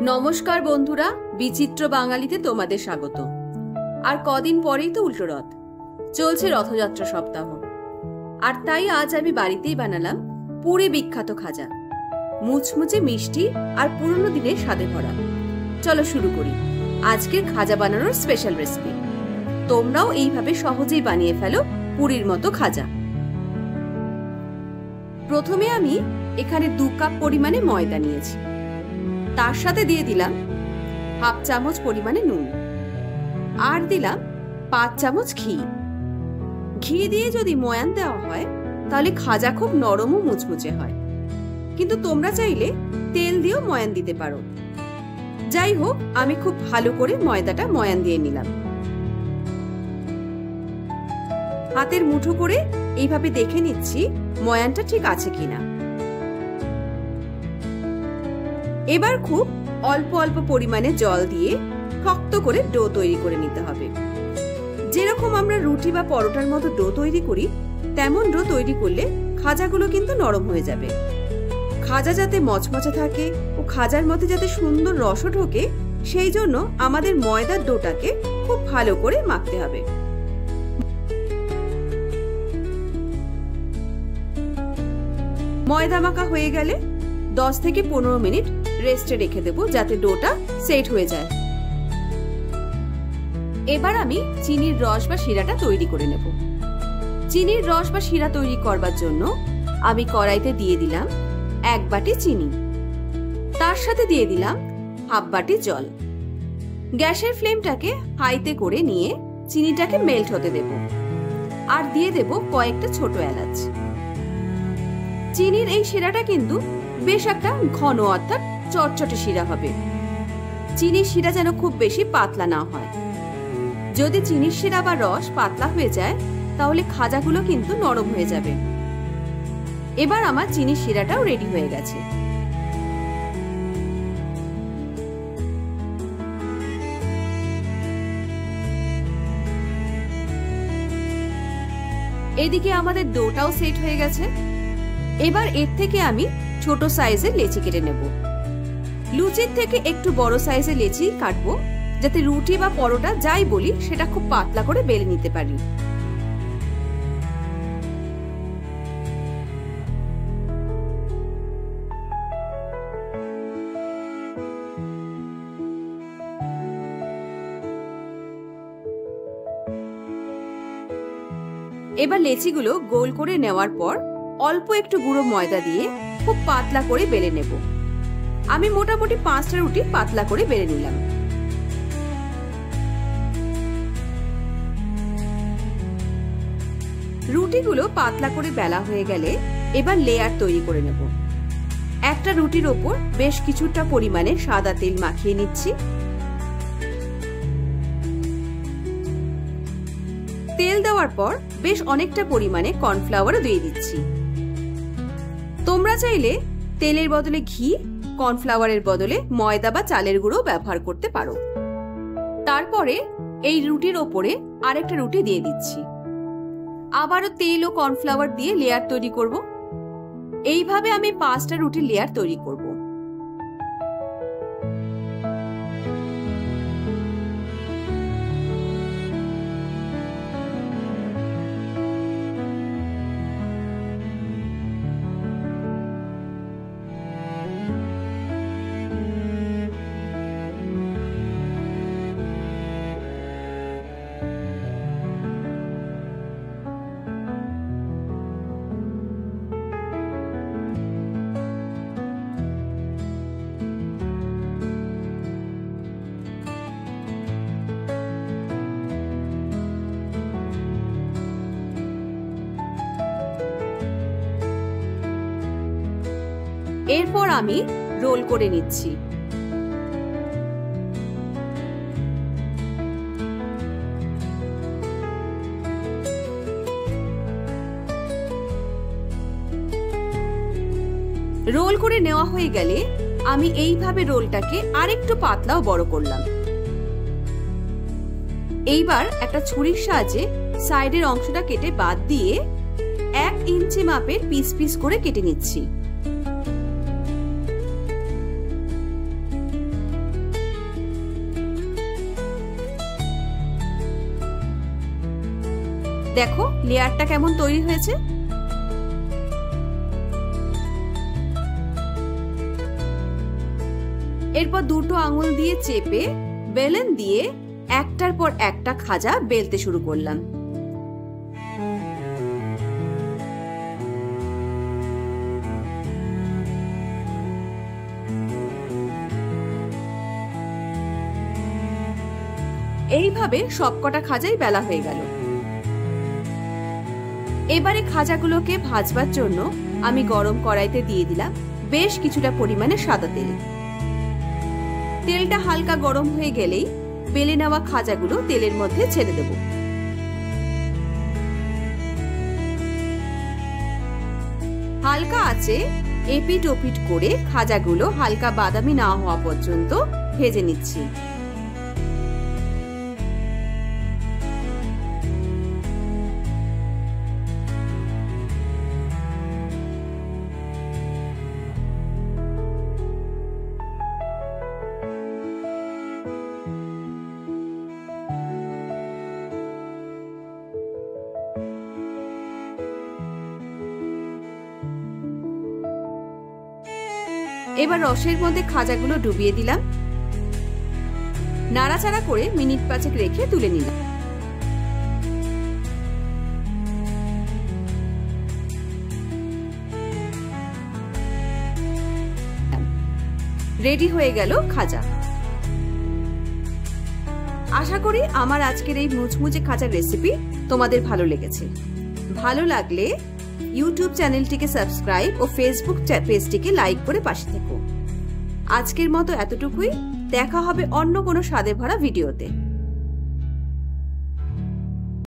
নমস্কার বন্ধুরা, বিচিত্র বাঙালিতে তোমাদের স্বাগত। আর কদিন পরেই তো উল্টো রথ, চলছে রথযাত্রা সপ্তাহ। আর তাই আজ আমি বাড়িতেই বানালাম পুরী বিখ্যাত খাজা, মুচমুচে মিষ্টি আর পুরনো দিনের স্বাদে ভরা। চলো শুরু করি আজকের খাজা বানানোর স্পেশাল রেসিপি। তোমরাও এইভাবে সহজেই বানিয়ে ফেলো পুরীর মতো খাজা। প্রথমে আমি এখানে 2 কাপ পরিমাণে ময়দা নিয়েছি, তার সাথে দিয়ে দিলাম হাফ চামচ পরিমাণে নুন, আর দিলাম 5 চামচ ঘি। ঘি দিয়ে যদি ময়ান দেওয়া হয় তাহলে খাজা খুব নরম ও মুচমুচে হয়, কিন্তু তোমরা চাইলে তেল দিয়েও ময়ান দিতে পারো। যাই হোক, আমি খুব ভালো করে ময়দাটা ময়ান দিয়ে নিলাম। হাতের মুঠো করে এইভাবে দেখে নিচ্ছি ময়ানটা ঠিক আছে কিনা। এবার খুব অল্প অল্প পরিমাণে জল দিয়ে শক্ত করে ডো তৈরি করে নিতে হবে। যেরকম আমরা রুটি বা পরোটার মতো ডো তৈরি করি, তেমন ডো তৈরি করলে খাজাগুলো কিন্তু নরম হয়ে যাবে। খাজা যাতে মচমচে থাকে ও খাজার মধ্যে যাতে সুন্দর রসও ঢোকে, সেই জন্য আমাদের ময়দার ডোটাকে খুব ভালো করে মাখতে হবে। ময়দা মাখা হয়ে গেলে 10 থেকে 15 মিনিট রেস্টে রেখে দেব, যাতে ডোটা সেট হয়ে যায়। এবার আমি চিনির রস বা শিরাটা তৈরি করে নেব। চিনির রস বা শিরা তৈরি করবার জন্য আমি কড়াইতে দিয়ে দিলাম 1 বাটি চিনি, তার সাথে দিয়ে দিলাম হাফ বাটি জল। গ্যাসের ফ্লেমটাকে হাইতে করে নিয়ে চিনিটাকে মেল্ট হতে দেব, আর দিয়ে দেব কয়েকটা ছোট এলাচ। চিনির এই শিরাটা কিন্তু বেশ একটা ঘন অর্থাৎ চটচটে শিরা হবে। চিনির শিরা যেন খুব বেশি পাতলা না হয়। যদি চিনির শিরা বা রস পাতলা হয়ে যায় তাহলে খাজাগুলো কিন্তু নরম হয়ে যাবে। এবার আমার চিনির শিরাটাও রেডি হয়ে গেছে। এদিকে আমাদের ডোটাও সেট হয়ে গেছে। এবার এর থেকে আমি ছোট সাইজের লেচি কেটে নেব। লুচির থেকে একটু বড় সাইজের লেচি কাটবো, যাতে রুটি বা পরোটা যাই বলি সেটা খুব পাতলা করে বেলে নিতে পারি। এবার লেচিগুলো গোল করে নেওয়ার পর অল্প একটু গুঁড়ো ময়দা দিয়ে খুব পাতলা করে বেলে নেব। আমি মোটামুটি 5টা রুটি পাতলা করে বেলে নিলাম। রুটিগুলো পাতলা করে বেলা হয়ে গেলে এবার লেয়ার তৈরি করে নেব। একটা রুটির ওপর বেশ কিছুটা পরিমাণে সাদা তেল মাখিয়ে নিচ্ছি। তেল দেওয়ার পর বেশ অনেকটা পরিমাণে কর্নফ্লাওয়ারও দিয়ে দিচ্ছি। তোমরা চাইলে তেলের বদলে ঘি, কর্নফ্লাওয়ারের বদলে ময়দা বা চালের গুঁড়ো ব্যবহার করতে পারো। তারপরে এই রুটির ওপরে আরেকটা রুটি দিয়ে দিচ্ছি। আবারও তেল ও কর্নফ্লাওয়ার দিয়ে লেয়ার তৈরি করব। এইভাবে আমি 5টা রুটির লেয়ার তৈরি করব। এরপর আমি রোল করে নিচ্ছি। রোল করে নেওয়া হয়ে গেলে আমি এইভাবে রোলটাকে আরেকটু পাতলা ও বড় করলাম। এইবার একটা ছুরির সাহায্যে সাইডের অংশটা কেটে বাদ দিয়ে 1 ইঞ্চি মাপের পিস পিস করে কেটে নিচ্ছি। দেখো লেয়ারটা কেমন তৈরি হয়েছে। এরপর দুটো আঙুল দিয়ে চেপে বেলন দিয়ে একটার পর একটা খাজা বেলতে শুরু করলাম। এইভাবে সবকটা খাজাই বেলা হয়ে গেল। এবারে খাজাগুলোকে ভাজবার জন্য আমি গরম কড়াইতে দিয়ে দিলাম বেশ কিছুটা পরিমাণে সাদা তেল। তেলটা হালকা গরম হয়ে গেলেই বেলে নেওয়া খাজাগুলো তেলের মধ্যে ছেড়ে দেব। হালকা আঁচে এপিট ওপিট করে খাজাগুলো হালকা বাদামি না হওয়া পর্যন্ত ভেজে নিচ্ছি। এবার রসের মধ্যে খাজাগুলো ডুবিয়ে দিলাম, নাড়াচাড়া করে মিনিট 5 রেখে তুলে নিলাম। রেডি হয়ে গেল খাজা। আশা করি আমার আজকের এই মুচমুচে খাজার রেসিপি তোমাদের ভালো লেগেছে। ভালো লাগলে ইউটিউব চ্যানেলটিকে সাবস্ক্রাইব ও ফেসবুক পেজটিকে লাইক করে পাশে থেকো। আজকের মতো এতটুকুই, দেখা হবে অন্য কোনো স্বাদে ভরা ভিডিওতে।